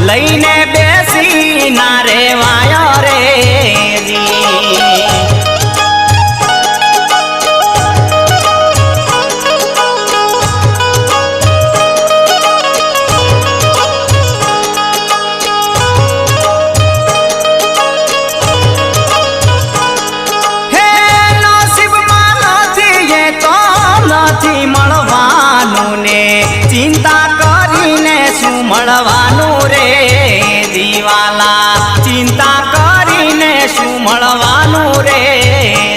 લઈને બેસી ના રેવાય રે ચિંતા કરીને શું મળવાનું રે દીવાલા ચિંતા કરીને શું મળવાનું રે